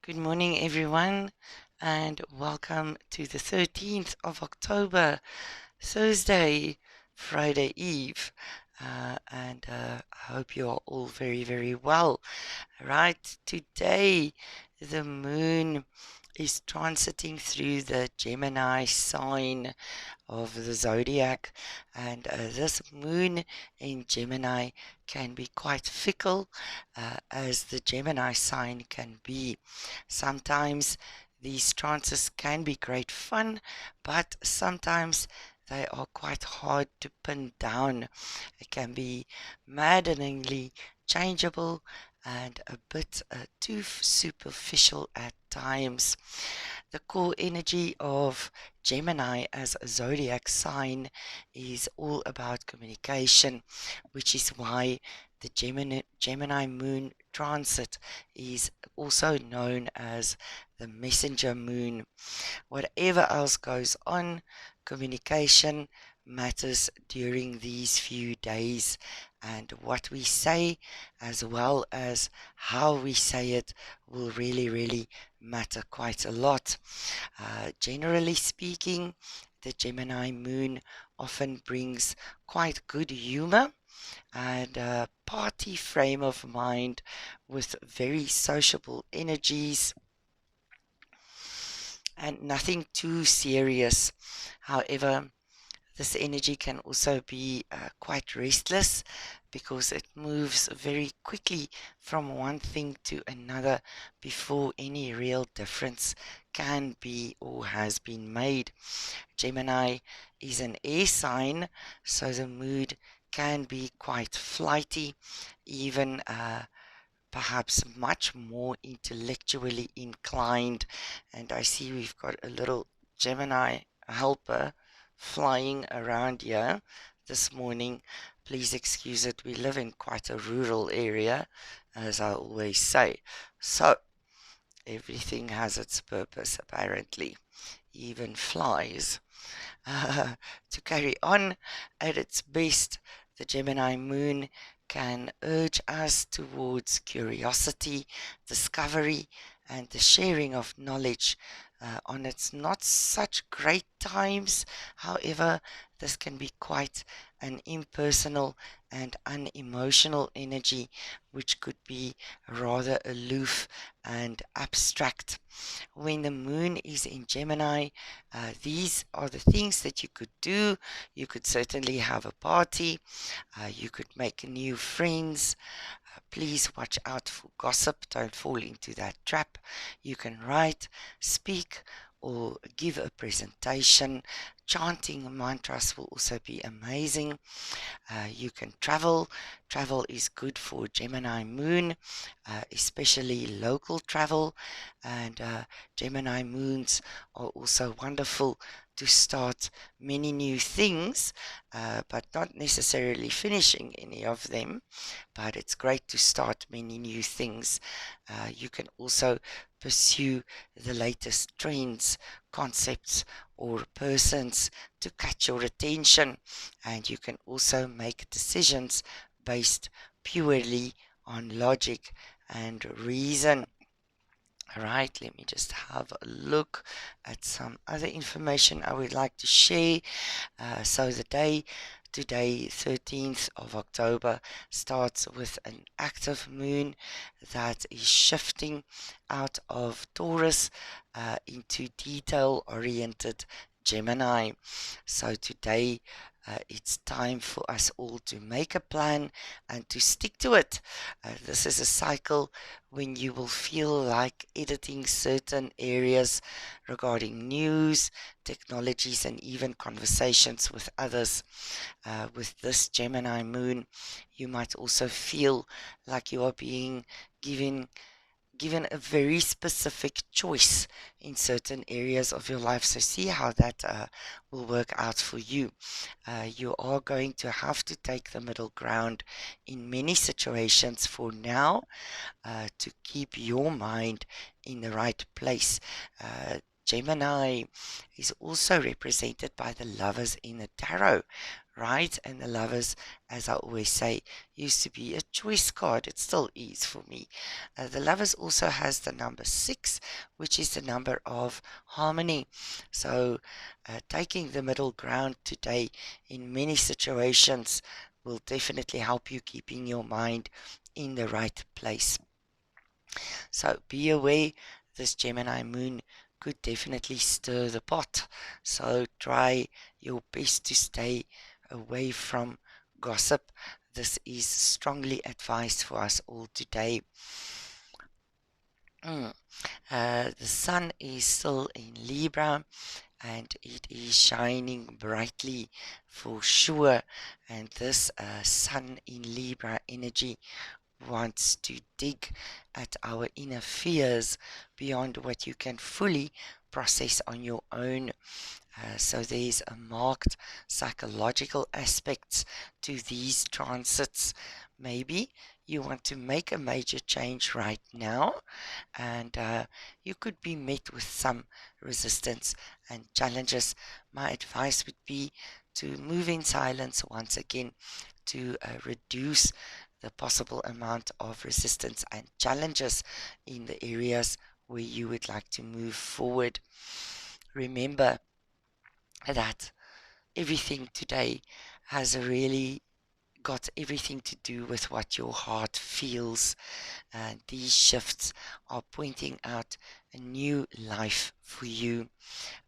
Good morning, everyone, and welcome to the 13th of October, Thursday, Friday Eve. I hope you are all very, very well. Right, today the moon is transiting through the Gemini sign of the zodiac, and this moon in Gemini can be quite fickle, as the Gemini sign can be. Sometimes these trances can be great fun, but sometimes they are quite hard to pin down. It can be maddeningly changeable and a bit too superficial at times. The core energy of Gemini as a zodiac sign is all about communication, which is why the Gemini moon transit is also known as the messenger moon. Whatever else goes on, communication matters during these few days, and what we say, as well as how we say it, will really, really matter quite a lot. Generally speaking, the Gemini moon often brings quite good humor and a party frame of mind with very sociable energies and nothing too serious. However, this energy can also be quite restless because it moves very quickly from one thing to another before any real difference can be or has been made. Gemini is an air sign, so the mood can be quite flighty, even perhaps much more intellectually inclined. And I see we've got a little Gemini helper flying around here this morning. Please excuse it, we live in quite a rural area, as I always say. So, everything has its purpose, apparently, even flies. To carry on at its best, the Gemini moon can urge us towards curiosity, discovery, and the sharing of knowledge. On its not such great times, however, this can be quite an impersonal and unemotional energy, which could be rather aloof and abstract. When the moon is in Gemini, these are the things that you could do. You could certainly have a party. You could make new friends. Please watch out for gossip. Don't fall into that trap. You can write, speak, or give a presentation. Chanting mantras will also be amazing. You can travel. Travel is good for Gemini moon, especially local travel. And Gemini moons are also wonderful to start many new things, but not necessarily finishing any of them. But it's great to start many new things. You can also pursue the latest trends, concepts, or persons to catch your attention, and you can also make decisions based purely on logic and reason. All right, let me just have a look at some other information I would like to share. So the day today, 13th of October, starts with an active moon that is shifting out of Taurus into detail-oriented Gemini. So today, it's time for us all to make a plan and to stick to it. This is a cycle when you will feel like editing certain areas regarding news, technologies, and even conversations with others. With this Gemini moon, you might also feel like you are being given given a very specific choice in certain areas of your life. So see how that will work out for you. You are going to have to take the middle ground in many situations for now, to keep your mind in the right place. Gemini is also represented by the lovers in the tarot, right? And the lovers, as I always say, used to be a choice card. It still is for me. The lovers also has the number 6, which is the number of harmony. So, taking the middle ground today in many situations will definitely help you keeping your mind in the right place. So be aware, this Gemini moon could definitely stir the pot. So try your best to stay away from gossip. This is strongly advised for us all today. The sun is still in Libra and it is shining brightly for sure. And this sun in Libra energy wants to dig at our inner fears beyond what you can fully process on your own. So there's a marked psychological aspects to these transits. Maybe you want to make a major change right now, and you could be met with some resistance and challenges. My advice would be to move in silence once again to reduce the possible amount of resistance and challenges in the areas where you would like to move forward. Remember that everything today has really got everything to do with what your heart feels. And these shifts are pointing out a new life for you.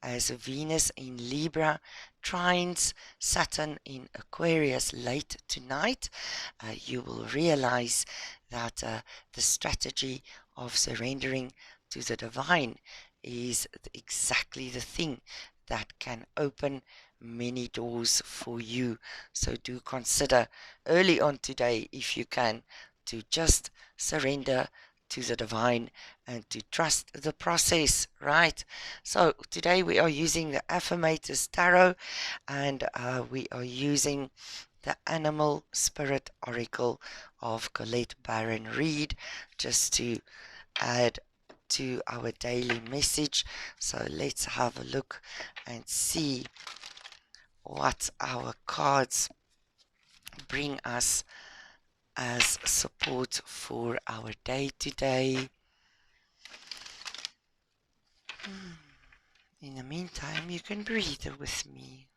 As Venus in Libra trines Saturn in Aquarius late tonight, you will realize that the strategy of surrendering to the divine is exactly the thing that can open many doors for you. So do consider early on today, if you can, to just surrender to the divine and to trust the process, right? So today we are using the Affirmators Tarot, and we are using the Animal Spirit Oracle of Colette Baron Reed, just to add to our daily message. So let's have a look and see what our cards bring us as support for our day today. In the meantime, you can breathe with me.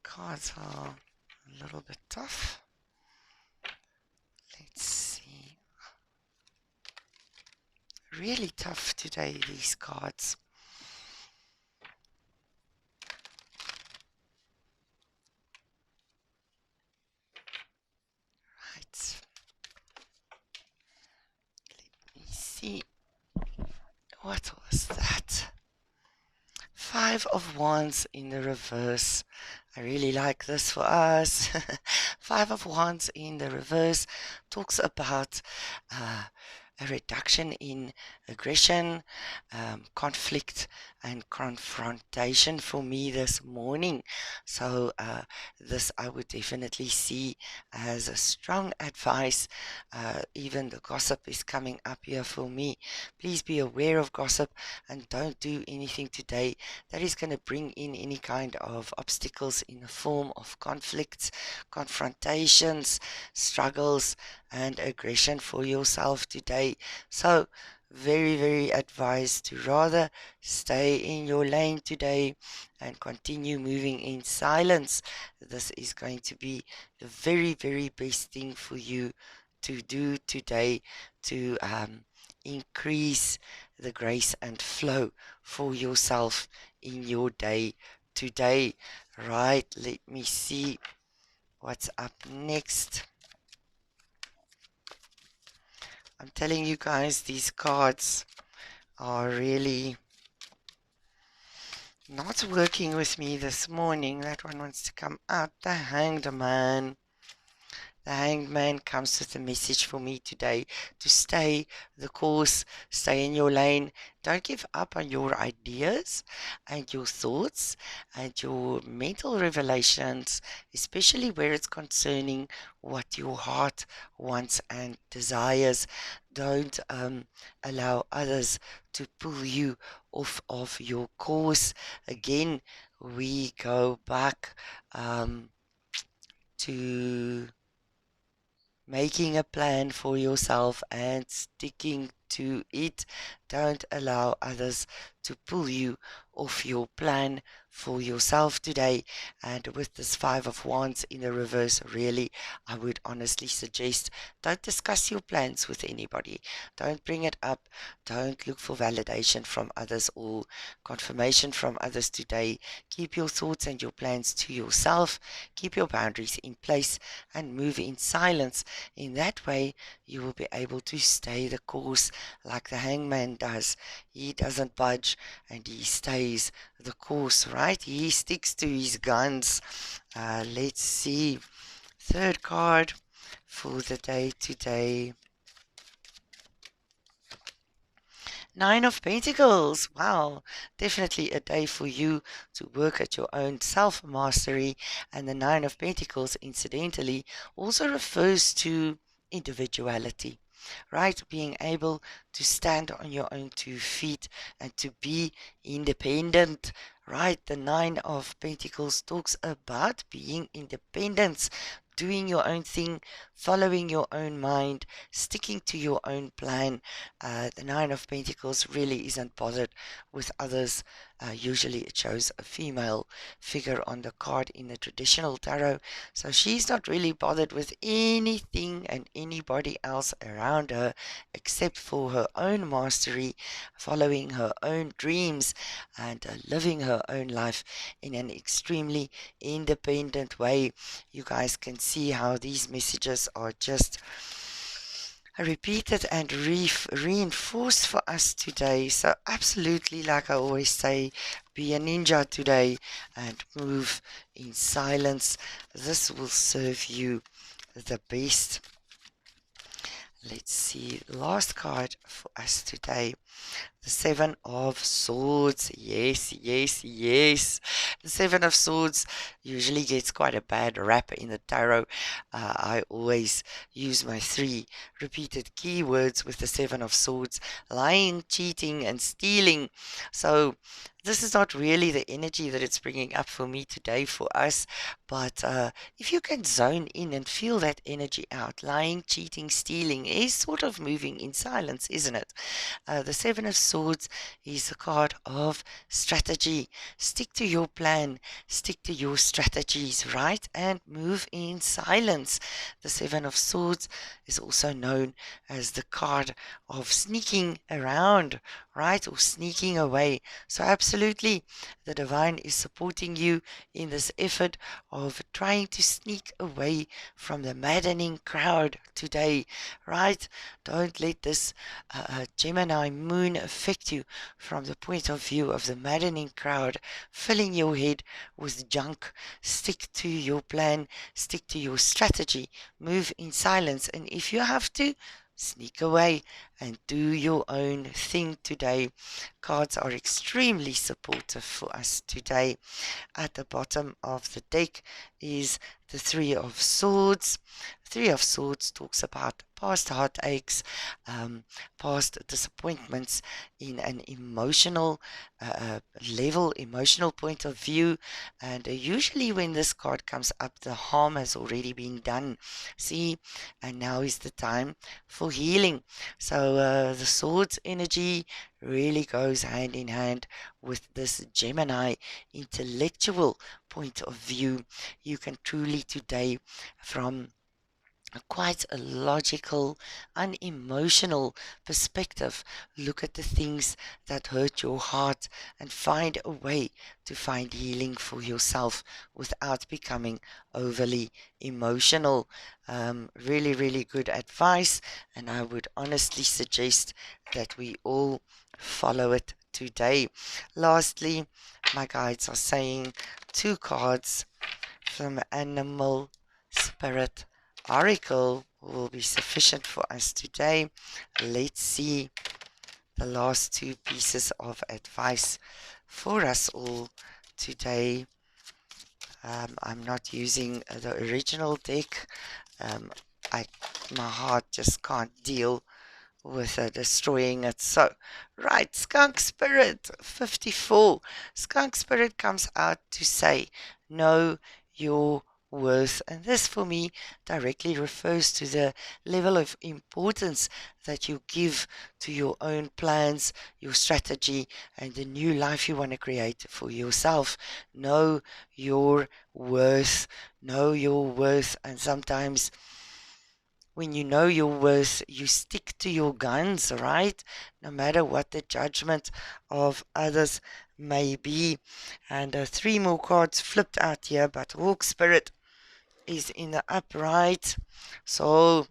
Cards are a little bit tough. Let's see. Really tough today, these cards. Right. Let me see. What was that? 5 of Wands in the reverse. I really like this for us. 5 of Wands in the reverse talks about a reduction in aggression, conflict, and confrontation for me this morning. So, this I would definitely see as a strong advice. Even the gossip is coming up here for me. Please be aware of gossip and don't do anything today that is going to bring in any kind of obstacles in the form of conflicts, confrontations, struggles, and aggression for yourself today. So, very, very advised to rather stay in your lane today and continue moving in silence. This is going to be the very, very best thing for you to do today to increase the grace and flow for yourself in your day today. Right, let me see what's up next. I'm telling you guys, these cards are really not working with me this morning. That one wants to come out. The Hanged Man. The Hanged Man comes with a message for me today to stay the course, stay in your lane. Don't give up on your ideas and your thoughts and your mental revelations, especially where it's concerning what your heart wants and desires. Don't allow others to pull you off of your course. Again, we go back to making a plan for yourself and sticking to it. Don't allow others to pull you off your plan for yourself today. And with this Five of Wands in the reverse, really, I would honestly suggest don't discuss your plans with anybody. Don't bring it up. Don't look for validation from others or confirmation from others today. Keep your thoughts and your plans to yourself. Keep your boundaries in place and move in silence. In that way, you will be able to stay the course like the hangman does. He doesn't budge and he stays the course, right? He sticks to his guns. Let's see. Third card for the day today. Nine of Pentacles. Wow, definitely a day for you to work at your own self mastery. And the Nine of Pentacles, incidentally, also refers to individuality, right? Being able to stand on your own 2 feet and to be independent, right? The Nine of Pentacles talks about being independent, doing your own thing, following your own mind, sticking to your own plan. The Nine of Pentacles really isn't bothered with others. Usually it shows a female figure on the card in the traditional tarot. So she's not really bothered with anything and anybody else around her except for her own mastery, following her own dreams, and living her own life in an extremely independent way. You guys can see how these messages are just repeated and reinforced for us today. So, absolutely, like I always say, be a ninja today and move in silence. This will serve you the best. Let's see, last card for us today. The Seven of Swords. Yes, yes, yes. The Seven of Swords usually gets quite a bad rap in the tarot. I always use my 3 repeated keywords with the Seven of Swords: lying, cheating, and stealing. So this is not really the energy that it's bringing up for me today for us. But if you can zone in and feel that energy out, lying, cheating, stealing is sort of moving in silence, isn't it? The Seven of Swords is a card of strategy. Stick to your plan, stick to your strategies, right? And move in silence. The Seven of Swords is also known as the card of sneaking around, right? Or sneaking away. So, absolutely, the divine is supporting you in this effort of trying to sneak away from the maddening crowd today, right? Don't let this Gemini moon affect you from the point of view of the maddening crowd filling your head with junk. Stick to your plan, stick to your strategy, move in silence, and if you have to, sneak away and do your own thing today. Cards are extremely supportive for us today. At the bottom of the deck is the Three of Swords. Three of Swords talks about past heartaches, past disappointments in an emotional level, emotional point of view. And usually, when this card comes up, the harm has already been done. See, and now is the time for healing. So, the Swords energy really goes hand in hand with this Gemini intellectual point of view. You can truly today, from quite a logical, unemotional perspective, look at the things that hurt your heart and find a way to find healing for yourself without becoming overly emotional. Really, really good advice, and I would honestly suggest that we all follow it today. Lastly, my guides are saying 2 cards from Animal Spirit oracle will be sufficient for us today. Let's see the last two pieces of advice for us all today. I'm not using the original deck. Um, my heart just can't deal with destroying it. So, right, Skunk Spirit 54. Skunk Spirit comes out to say, know your worth. And this for me directly refers to the level of importance that you give to your own plans, your strategy, and the new life you want to create for yourself. Know your worth. Know your worth. And sometimes when you know your worth, you stick to your guns, right? No matter what the judgment of others may be. And three more cards flipped out here, but Hawk Spirit is in the upright. So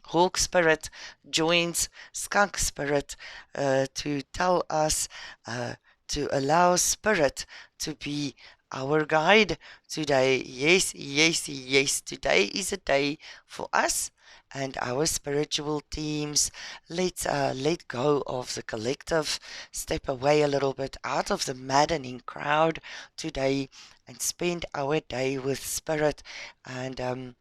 Hawk Spirit joins Skunk Spirit to tell us to allow Spirit to be our guide today. Yes, yes, yes. Today is a day for us and our spiritual teams. Let's let go of the collective, step away a little bit out of the maddening crowd today, and spend our day with Spirit and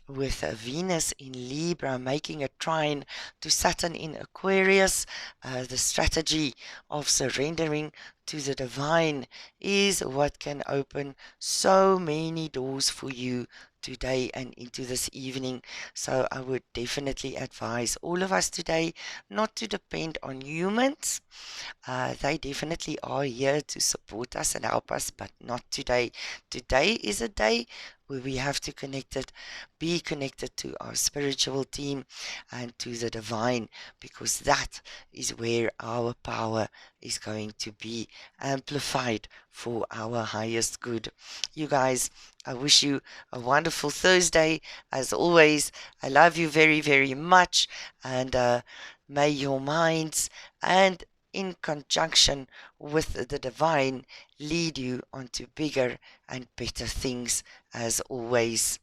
with Venus in Libra making a trine to Saturn in Aquarius. The strategy of surrendering to the divine is what can open so many doors for you today and into this evening. So I would definitely advise all of us today not to depend on humans. They definitely are here to support us and help us, but not today. Today is a day where we have to be connected to our spiritual team and to the divine, because that is where our power is going to be amplified for our highest good. You guys, I wish you a wonderful Thursday. As always, I love you very, very much, and may your minds and in conjunction with the divine lead you onto bigger and better things as always.